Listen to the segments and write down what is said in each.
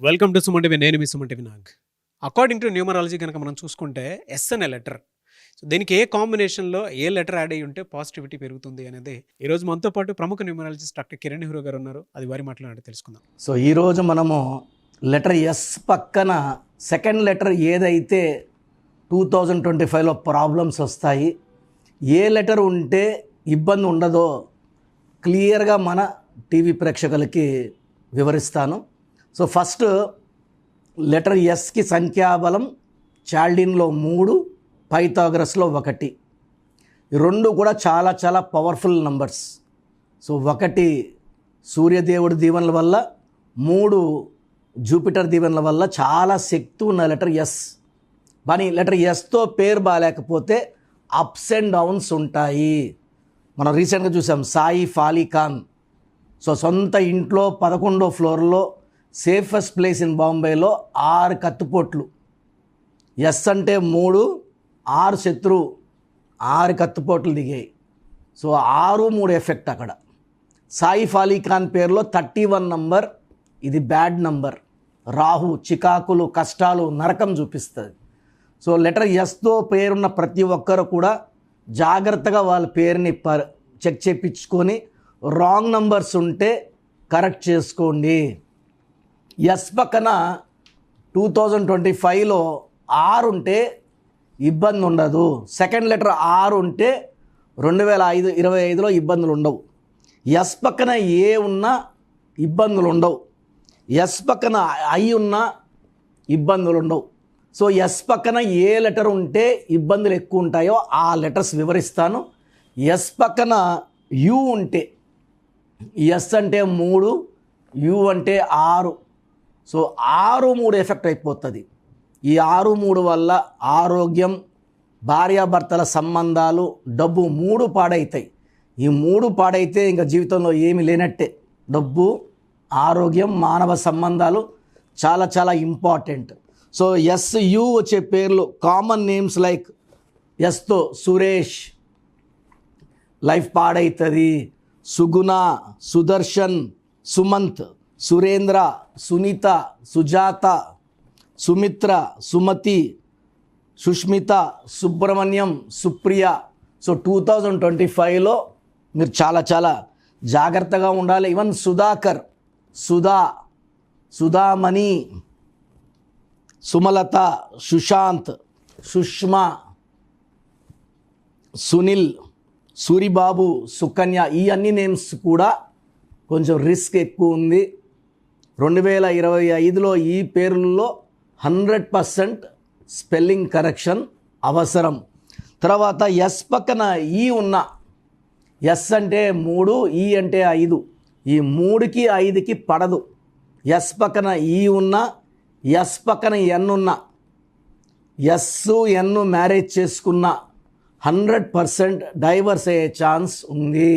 Welcome to Suman TV. నేను మీ Suman TV Nag. According to numerology కనుక మనం చూసుకుంటే ఎస్ అనే లెటర్, సో దీనికి ఏ కాంబినేషన్లో ఏ లెటర్ యాడ్ అయ్యి ఉంటే పాజిటివిటీ పెరుగుతుంది అనేది ఈరోజు మనతో పాటు ప్రముఖ న్యూమరాలజిస్ట్ డాక్టర్ కిరణ్ నెహ్రూ గారు ఉన్నారు. అది వారి మాట్లాడి తెలుసుకుందాం. సో ఈరోజు మనము లెటర్ ఎస్ పక్కన సెకండ్ లెటర్ ఏదైతే 2025లో ప్రాబ్లమ్స్ వస్తాయి, ఏ లెటర్ ఉంటే ఇబ్బంది ఉండదో క్లియర్గా మన టీవీ ప్రేక్షకులకి వివరిస్తాను. సో ఫస్ట్ లెటర్ ఎస్కి సంఖ్యాబలం చాల్డిన్లో 3, పైథాగరస్లో 1. ఈ రెండు కూడా చాలా చాలా పవర్ఫుల్ నంబర్స్. సో 1 సూర్యదేవుడి దీవెనల వల్ల, 3 జూపిటర్ దీవెనల వల్ల చాలా శక్తి ఉన్న లెటర్ ఎస్. కానీ లెటర్ ఎస్తో పేరు బాగాలేకపోతే అప్స్ అండ్ డౌన్స్ ఉంటాయి. మనం రీసెంట్గా చూసాం సాయి ఫాలీఖాన్. సో సొంత ఇంట్లో 11వ ఫ్లోర్లో సేఫెస్ట్ ప్లేస్ ఇన్ బాంబేలో 6 కత్తిపోట్లు. ఎస్ అంటే 3, 6 శత్రువు, 6 కత్తిపోట్లు దిగాయి. సో 6, 3 ఎఫెక్ట్ అక్కడ. సాయి ఫాలీఖాన్ పేరులో 31 నంబర్, ఇది బ్యాడ్ నంబర్. రాహు చికాకులు, కష్టాలు, నరకం చూపిస్తుంది. సో లెటర్ ఎస్తో పేరున్న ప్రతి ఒక్కరు కూడా జాగ్రత్తగా వాళ్ళ పేరుని చెక్ చేయించుకొని రాంగ్ నంబర్స్ ఉంటే కరెక్ట్ చేసుకోండి. ఎస్ పక్కన 2025లో 6 ఉంటే ఇబ్బంది ఉండదు. సెకండ్ లెటర్ 6 ఉంటే 2025లో ఇబ్బందులు ఉండవు. ఎస్ పక్కన ఏ ఉన్నా ఇబ్బందులు ఉండవు. ఎస్ పక్కన ఐ ఉన్నా ఇబ్బందులు ఉండవు. సో ఎస్ పక్కన ఏ లెటర్ ఉంటే ఇబ్బందులు ఎక్కువ ఉంటాయో ఆ లెటర్స్ వివరిస్తాను. ఎస్ పక్కన యు ఉంటే, ఎస్ అంటే 3, యు అంటే 6. సో 6, 3 ఎఫెక్ట్ అయిపోతుంది. ఈ 6, 3 వల్ల ఆరోగ్యం, భార్యాభర్తల సంబంధాలు, డబ్బు 3 పాడవుతాయి. ఈ 3 పాడైతే ఇంకా జీవితంలో ఏమీ లేనట్టే. డబ్బు, ఆరోగ్యం, మానవ సంబంధాలు చాలా చాలా ఇంపార్టెంట్. సో ఎస్ యు వచ్చే పేర్లు కామన్ నేమ్స్ లైక్ ఎస్తో సురేష్, లైఫ్ పాడవుతుంది. సుగుణ, సుదర్శన్, సుమంత్, సురేంద్ర, సునీత, సుజాత, సుమిత్ర, సుమతి, సుష్మిత, సుబ్రహ్మణ్యం, సుప్రియ. సో 2025లో మీరు చాలా చాలా జాగ్రత్తగా ఉండాలి. ఈవెన్ సుధాకర్, సుధా, సుధామణి, సుమలత, సుశాంత్, సుష్మా, సునీల్, సూరిబాబు, సుకన్య, ఈ అన్ని నేమ్స్ కూడా కొంచెం రిస్క్ ఎక్కువ ఉంది. 2025లో ఈ పేర్లలో 100% స్పెల్లింగ్ కరెక్షన్ అవసరం. తర్వాత ఎస్ పక్కన ఈ ఉన్న, ఎస్ అంటే 3, ఈ అంటే 5. ఈ 3కి 5కి పడదు. ఎస్ పక్కన ఈ ఉన్న, ఎస్ పక్కన ఎన్ ఉన్న, ఎస్ ఎన్ మ్యారేజ్ చేసుకున్న 100% డైవర్స్ అయ్యే ఛాన్స్ ఉంది.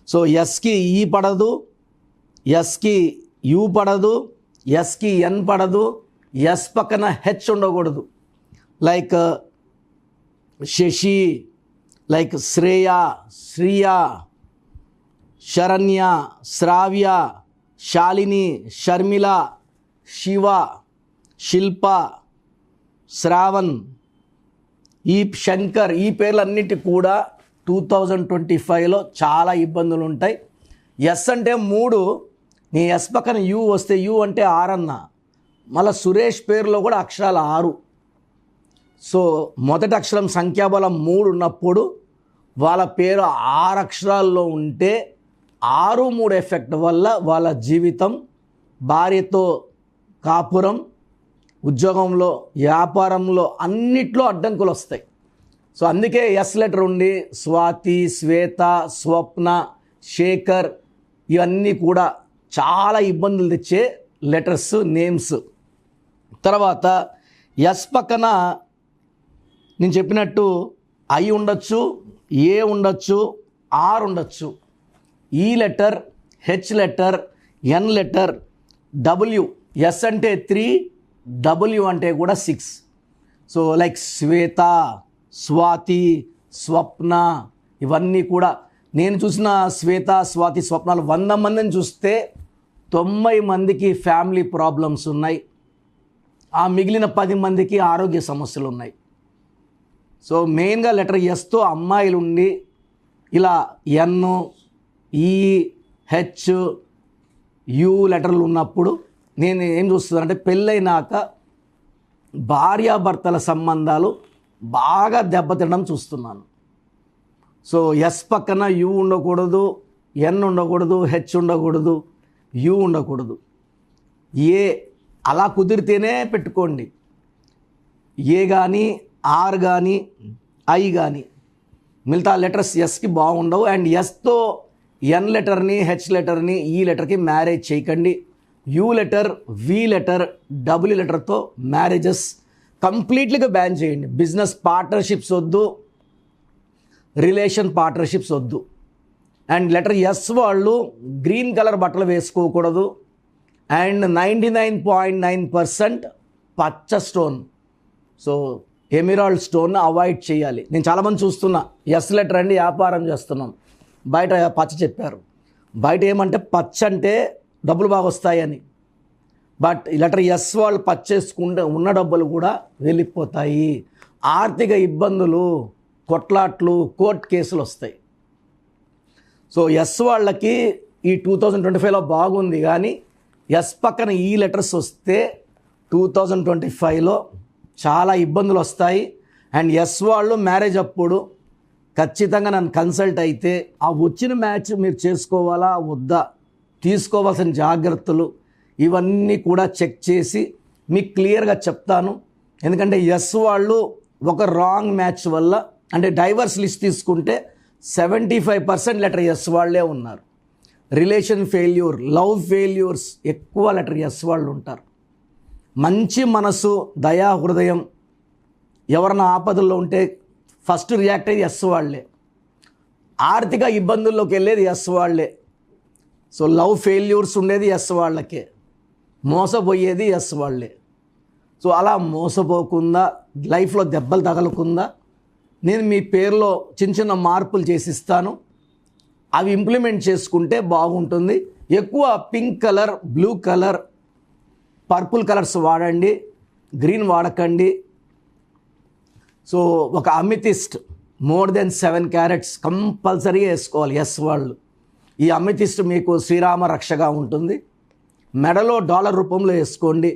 సో ఎస్కి ఈ పడదు, ఎస్కి యు పడదు, ఎస్కి ఎన్ పడదు, ఎస్ పక్కన హెచ్ ఉండకూడదు. లైక్ శశి, లైక్ శ్రేయ, శ్రియ, శరణ్య, శ్రావ్య, శాలిని, షర్మిల, శివ, శిల్ప, శ్రావణ్, ఈ శంకర్, ఈ పేర్లన్నిటి కూడా 2025లో చాలా ఇబ్బందులు ఉంటాయి. ఎస్ అంటే 3, నీ ఎస్ పక్కన యు వస్తే యు అంటే 6 అన్న. మళ్ళీ సురేష్ పేరులో కూడా అక్షరాలు 6. సో మొదటి అక్షరం సంఖ్యాబలం 3 ఉన్నప్పుడు వాళ్ళ పేరు 6 అక్షరాల్లో ఉంటే 6, 3 ఎఫెక్ట్ వల్ల వాళ్ళ జీవితం, భార్యతో కాపురం, ఉద్యోగంలో, వ్యాపారంలో అన్నిట్లో అడ్డంకులు వస్తాయి. సో అందుకే ఎస్ లెటర్ ఉండి స్వాతి, శ్వేత, స్వప్న, శేఖర్ ఇవన్నీ కూడా చాలా ఇబ్బందులు తెచ్చే లెటర్స్, నేమ్స్. తర్వాత ఎస్ పక్కన నేను చెప్పినట్టు ఐ ఉండొచ్చు, ఏ ఉండొచ్చు, ఆర్ ఉండొచ్చు. E letter, H letter, N letter, W. S అంటే 3, డబ్ల్యూ అంటే కూడా 6. సో లైక్ శ్వేత, స్వాతి, స్వప్న, ఇవన్నీ కూడా నేను చూసిన శ్వేత, స్వాతి, స్వప్నాలు 100 మందిని చూస్తే 90 మందికి ఫ్యామిలీ ప్రాబ్లమ్స్ ఉన్నాయి. ఆ మిగిలిన 10 మందికి ఆరోగ్య సమస్యలు ఉన్నాయి. సో మెయిన్గా లెటర్ ఎస్తో అమ్మాయిలు ఉండి ఇలా ఎన్, ఈ, హెచ్, యు లెటర్లు ఉన్నప్పుడు నేను ఏం చూస్తున్నానంటే పెళ్ళైనాక భార్యాభర్తల సంబంధాలు బాగా దెబ్బతినడం చూస్తున్నాను. సో ఎస్ పక్కన యు ఉండకూడదు, ఎన్ ఉండకూడదు, హెచ్ ఉండకూడదు, యు ఉండకూడదు. ఏ అలా కుదిరితేనే పెట్టుకోండి. ఏ కానీ, ఆర్ కానీ, ఐ కానీ, మిగతా లెటర్స్ ఎస్కి బాగుండవు. అండ్ ఎస్తో ఎన్ లెటర్ని, హెచ్ లెటర్ని, ఈ లెటర్కి మ్యారేజ్ చేయకండి. U letter, V letter, W లెటర్తో మ్యారేజెస్ కంప్లీట్లీగా బ్యాన్ చేయండి. బిజినెస్ పార్ట్నర్షిప్స్ వద్దు, రిలేషన్ పార్ట్నర్షిప్స్ వద్దు. అండ్ లెటర్ ఎస్ వాళ్ళు గ్రీన్ కలర్ బట్టలు వేసుకోకూడదు. అండ్ 99.9% పచ్చ stone, so emerald stone avoid చేయాలి. నేను చాలామంది చూస్తున్నా, ఎస్ లెటర్ అండి వ్యాపారం చేస్తున్నాం, బయట పచ్చ చెప్పారు. బయట ఏమంటే పచ్చ అంటే డబ్బులు బాగా వస్తాయని, బట్ లెటర్ ఎస్ వాళ్ళు పచ్చేసుకుంటే ఉన్న డబ్బులు కూడా వెళ్ళిపోతాయి. ఆర్థిక ఇబ్బందులు, కొట్లాట్లు, కోర్టు కేసులు వస్తాయి. సో ఎస్ వాళ్ళకి ఈ 2025లో బాగుంది, కానీ ఎస్ పక్కన ఈ లెటర్స్ వస్తే 2025లో చాలా ఇబ్బందులు వస్తాయి. అండ్ ఎస్ వాళ్ళు మ్యారేజ్ అప్పుడు ఖచ్చితంగా నన్ను కన్సల్ట్ అయితే ఆ వచ్చిన మ్యాచ్ మీరు చేసుకోవాలా వద్దా, తీసుకోవాల్సిన జాగ్రత్తలు ఇవన్నీ కూడా చెక్ చేసి మీకు క్లియర్గా చెప్తాను. ఎందుకంటే ఎస్ వాళ్ళు ఒక రాంగ్ మ్యాచ్ వల్ల, అంటే డైవర్స్ లిస్ట్ తీసుకుంటే 75% లెటర్ ఎస్ వాళ్ళే ఉన్నారు. రిలేషన్ ఫెయిల్యూర్, లవ్ ఫెయిల్యూర్స్ ఎక్కువ లెటర్ ఎస్ వాళ్ళు ఉంటారు. మంచి మనసు, దయా హృదయం, ఎవరైనా ఆపదల్లో ఉంటే ఫస్ట్ రియాక్ట్ అయ్యేది ఎస్ వాళ్ళే. ఆర్థిక ఇబ్బందుల్లోకి వెళ్ళేది ఎస్ వాళ్ళే. సో లవ్ ఫెయిల్యూర్స్ ఉండేది ఎస్ వాళ్ళకే, మోసపోయేది ఎస్ వాళ్ళే. సో అలా మోసపోకుండా, లైఫ్లో దెబ్బలు తగలకుండా నేను మీ పేరులో చిన్న చిన్న మార్పులు చేసిస్తాను. అవి ఇంప్లిమెంట్ చేసుకుంటే బాగుంటుంది. ఎక్కువ pink colour, blue colour, purple colours వాడండి, గ్రీన్ వాడకండి. సో ఒక అమితిస్ట్ మోర్ దెన్ 7 క్యారెట్స్ కంపల్సరీగా వేసుకోవాలి ఎస్ వాళ్ళు. ఈ అమితిస్ట్ మీకు శ్రీరామ రక్షగా ఉంటుంది. మెడలో డాలర్ రూపంలో వేసుకోండి,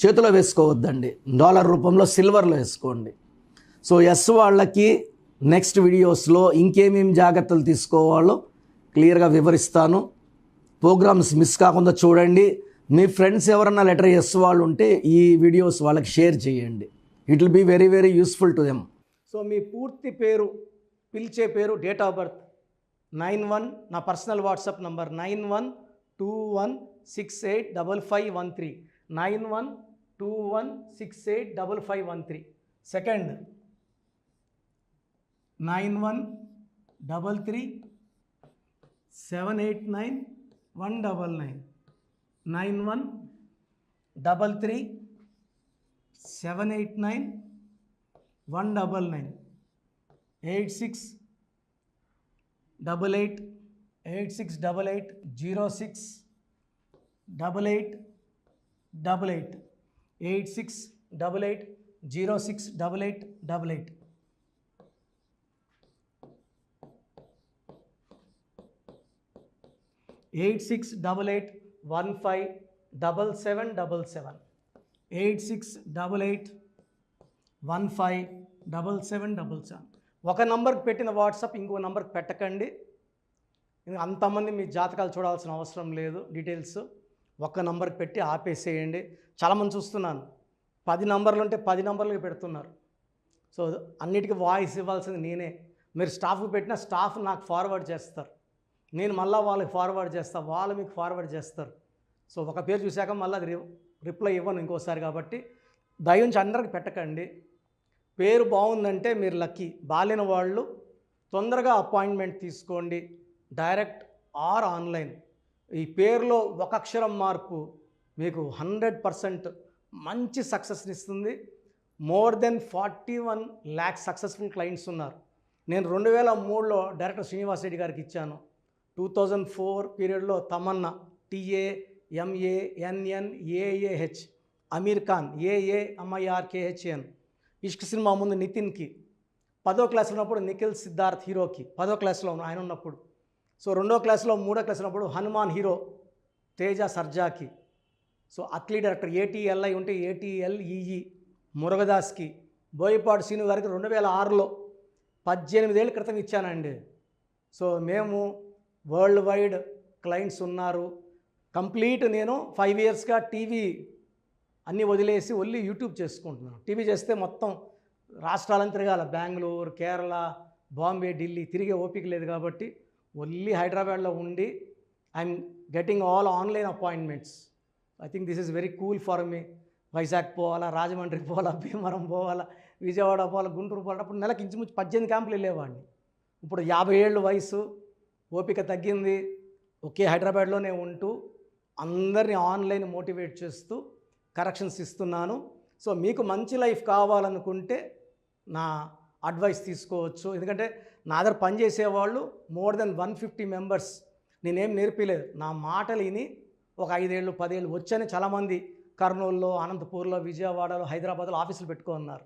చేతిలో వేసుకోవద్దండి, డాలర్ రూపంలో సిల్వర్లో వేసుకోండి. సో ఎస్ వాళ్ళకి నెక్స్ట్ వీడియోస్లో ఇంకేమేమి జాగ్రత్తలు తీసుకోవాలో క్లియర్గా వివరిస్తాను. ప్రోగ్రామ్స్ మిస్ కాకుండా చూడండి. మీ ఫ్రెండ్స్ ఎవరన్నా లెటర్ ఎస్ వాళ్ళు ఉంటే ఈ వీడియోస్ వాళ్ళకి షేర్ చేయండి. It will be very very useful to them. So మీ పూర్తి పేరు, పిలిచే పేరు, డేట్ ఆఫ్ బర్త్ 91, నా పర్సనల్ వాట్సాప్ నంబర్ 9121685513, 9121685513. సెకండ్ 9133789199, 9133789199, 8688068888, 8688068888. 8688157777, 8688157777. ఒక నంబర్కి పెట్టిన వాట్సాప్ ఇంకో నంబర్కి పెట్టకండి. అంతమంది మీ జాతకాలు చూడాల్సిన అవసరం లేదు. డీటెయిల్స్ ఒక్క నంబర్కి పెట్టి ఆపేసేయండి. చాలామంది చూస్తున్నాను 10 నంబర్లు ఉంటే 10 నంబర్లకి పెడుతున్నారు. సో అన్నిటికీ వాయిస్ ఇవ్వాల్సింది నేనే. మీరు స్టాఫ్కి పెట్టిన స్టాఫ్ నాకు ఫార్వర్డ్ చేస్తారు, నేను మళ్ళీ వాళ్ళకి ఫార్వర్డ్ చేస్తాను, వాళ్ళు మీకు ఫార్వర్డ్ చేస్తారు. సో ఒక పేరు చూశాక మళ్ళీ అది రిప్లై ఇవ్వను ఇంకోసారి. కాబట్టి దయించి అందరికి పెట్టకండి. పేరు బాగుందంటే మీరు లక్కీ. బాలేని వాళ్ళు తొందరగా అపాయింట్మెంట్ తీసుకోండి, డైరెక్ట్ ఆర్ ఆన్లైన్. ఈ పేరులో ఒక అక్షరం మార్పు మీకు 100% మంచి సక్సెస్ని ఇస్తుంది. More than 41 lakhs successful clients ఉన్నారు. నేను 2003లో డైరెక్టర్ శ్రీనివాస్ రెడ్డి గారికి ఇచ్చాను. 2004 పీరియడ్లో Tamannaah, TA MANNAAH, Aamir Khan AAMIRKHAN. Ishq cinema ముందు నితిన్కి, 10వ క్లాస్లో ఉన్నప్పుడు నిఖిల్ సిద్ధార్థ్ హీరోకి, 10వ క్లాస్లో ఆయన ఉన్నప్పుడు. సో 2వ క్లాస్లో 3వ క్లాస్లో ఉన్నప్పుడు హనుమాన్ హీరో తేజ సర్జాకి. సో అట్లీ డైరెక్టర్ ATLI ఉంటే ATLEE మురుగదాస్కి. బోయపాటి శ్రీను గారికి 2006లో 18 ఏళ్ళ క్రితం ఇచ్చానండి. సో మేము వరల్డ్ వైడ్ క్లయింట్స్ ఉన్నారు. కంప్లీట్ నేను 5 ఇయర్స్గా టీవీ అన్నీ వదిలేసి ఓన్లీ యూట్యూబ్ చేసుకుంటున్నాను. టీవీ చేస్తే మొత్తం రాష్ట్రాలను తిరగాల, బెంగళూరు, కేరళ, బాంబే, ఢిల్లీ తిరిగే ఓపిక లేదు కాబట్టి ఓన్లీ హైదరాబాద్లో ఉండి I'm getting all online appointments. I think this is very cool for me. Vizag పోవాలా, రాజమండ్రి పోవాలా, భీమవరం పోవాలా, విజయవాడ పోవాలా, గుంటూరు పోవాలా. అప్పుడు నెలకి ఇంచుమించు 18 క్యాంపులు వెళ్ళేవాడిని. ఇప్పుడు 50 ఏళ్ళు వయసు, ఓపిక తగ్గింది. ఒకే హైదరాబాద్లోనే ఉంటూ అందరినీ ఆన్లైన్ మోటివేట్ చేస్తూ కరెక్షన్స్ ఇస్తున్నాను. సో మీకు మంచి లైఫ్ కావాలనుకుంటే నా అడ్వైస్ తీసుకోవచ్చు. ఎందుకంటే నా దగ్గర పనిచేసేవాళ్ళు మోర్ దెన్ 150 మెంబర్స్. నేనేం నేర్పిలేదు, నా మాటలు విని ఒక 5 ఏళ్ళు 10 ఏళ్ళు వచ్చని చాలామంది కర్నూలులో, అనంతపూర్లో, విజయవాడలో, హైదరాబాద్లో ఆఫీసులు పెట్టుకున్నారు.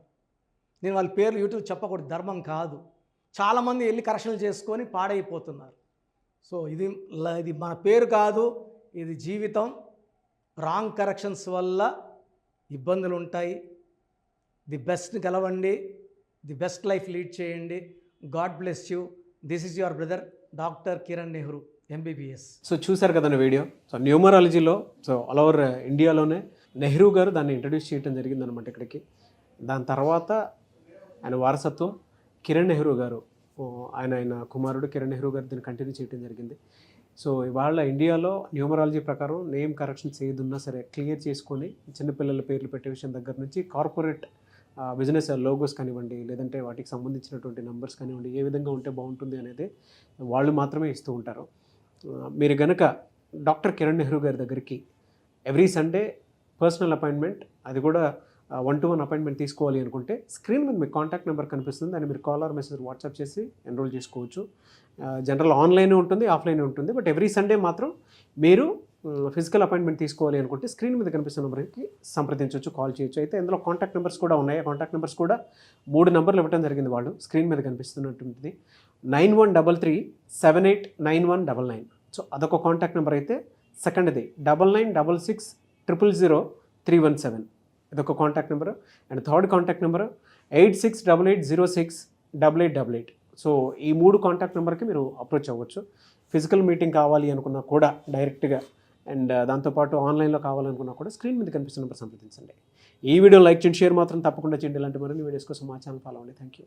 నేను వాళ్ళ పేర్లు యూట్యూబ్ చెప్పకూడదు, ధర్మం కాదు. చాలామంది వెళ్ళి కరెక్షన్లు చేసుకొని పాడైపోతున్నారు. సో ఇది మన పేరు కాదు, ఇది జీవితం. రాంగ్ కరెక్షన్స్ వల్ల ఇబ్బందులు ఉంటాయి. ది బెస్ట్ గెలవండి, ది బెస్ట్ లైఫ్ లీడ్ చేయండి. God bless you. This is your brother doctor Kiran Nehru MBBS. So చూశారు కదండి వీడియో. సో న్యూమరాలజీలో సో ఆల్ ఓవర్ ఇండియాలోనే నెహ్రూ గారు దాన్ని ఇంట్రడ్యూస్ చేయడం జరిగిందనమాట ఇక్కడికి. దాని తర్వాత ఆయన వారసత్వం కిరణ్ నెహ్రూ గారు, ఆయన కుమారుడు కిరణ్ నెహ్రూ గారు దీన్ని కంటిన్యూ చేయడం జరిగింది. సో ఇవాళ ఇండియాలో న్యూమరాలజీ ప్రకారం నేమ్ కరెక్షన్స్ ఏదున్నా సరే క్లియర్ చేసుకొని చిన్నపిల్లల పేర్లు పెట్టే విషయం దగ్గర నుంచి కార్పొరేట్ బిజినెస్ లోగోస్ కానివ్వండి, లేదంటే వాటికి సంబంధించినటువంటి నెంబర్స్ కానివ్వండి, ఏ విధంగా ఉంటే బాగుంటుంది అనేది వాళ్ళు మాత్రమే ఇస్తూ ఉంటారు. మీరు గనక డాక్టర్ కిరణ్ నెహ్రూ గారి దగ్గరికి ఎవ్రీ సండే పర్సనల్ అపాయింట్మెంట్, అది కూడా 1-to-1 అపాయింట్మెంట్ తీసుకోవాలి అనుకుంటే స్క్రీన్ మీద మీకు కాంటాక్ట్ నెంబర్ కనిపిస్తుంది, దాన్ని మీరు కాల్ ఆర్ మెసేజ్ వాట్సాప్ చేసి ఎన్రోల్ చేసుకోవచ్చు. జనరల్ ఆన్లైన్ ఉంటుంది, ఆఫ్లైన్ ఉంటుంది. బట్ ఎవ్రీ సండే మాత్రం మీరు ఫిజికల్ అపాయింట్మెంట్ తీసుకోవాలి అనుకుంటే స్క్రీన్ మీద కనిపిస్తున్న నెంబర్కి సంప్రదించవచ్చు, కాల్ చేయొచ్చు. అయితే ఇందులో కాంటాక్ట్ నెంబర్స్ కూడా ఉన్నాయి. ఆ కాంటాక్ట్ నెంబర్స్ కూడా 3 నెంబర్లు ఇవ్వడం జరిగింది వాళ్ళు. స్క్రీన్ మీద కనిపిస్తున్నటువంటిది 9133789199. సో అదొక కాంటాక్ట్ నెంబర్ అయితే. సెకండ్ది 9966000317, ఇదొక contact number. And third contact number 8688068888. So ఈ 3 కాంటాక్ట్ నెంబర్కి మీరు అప్రోచ్ అవ్వచ్చు. ఫిజికల్ మీటింగ్ కావాలి అనుకున్నా కూడా డైరెక్ట్గా, అండ్ దాంతోపాటు ఆన్లైన్లో కావాలనుకున్నా కూడా స్క్రీన్ మీద కనిపిస్తున్న నెంబర్ సంప్రదించండి. ఈ వీడియో లైక్ చేయండి, షేర్ మాత్రం తప్పకుండా చేయండి. ఇలాంటి మరిన్ని వీడియోస్ కోసం మా ఛానల్ ఫాలో అవ్వండి. Thank you.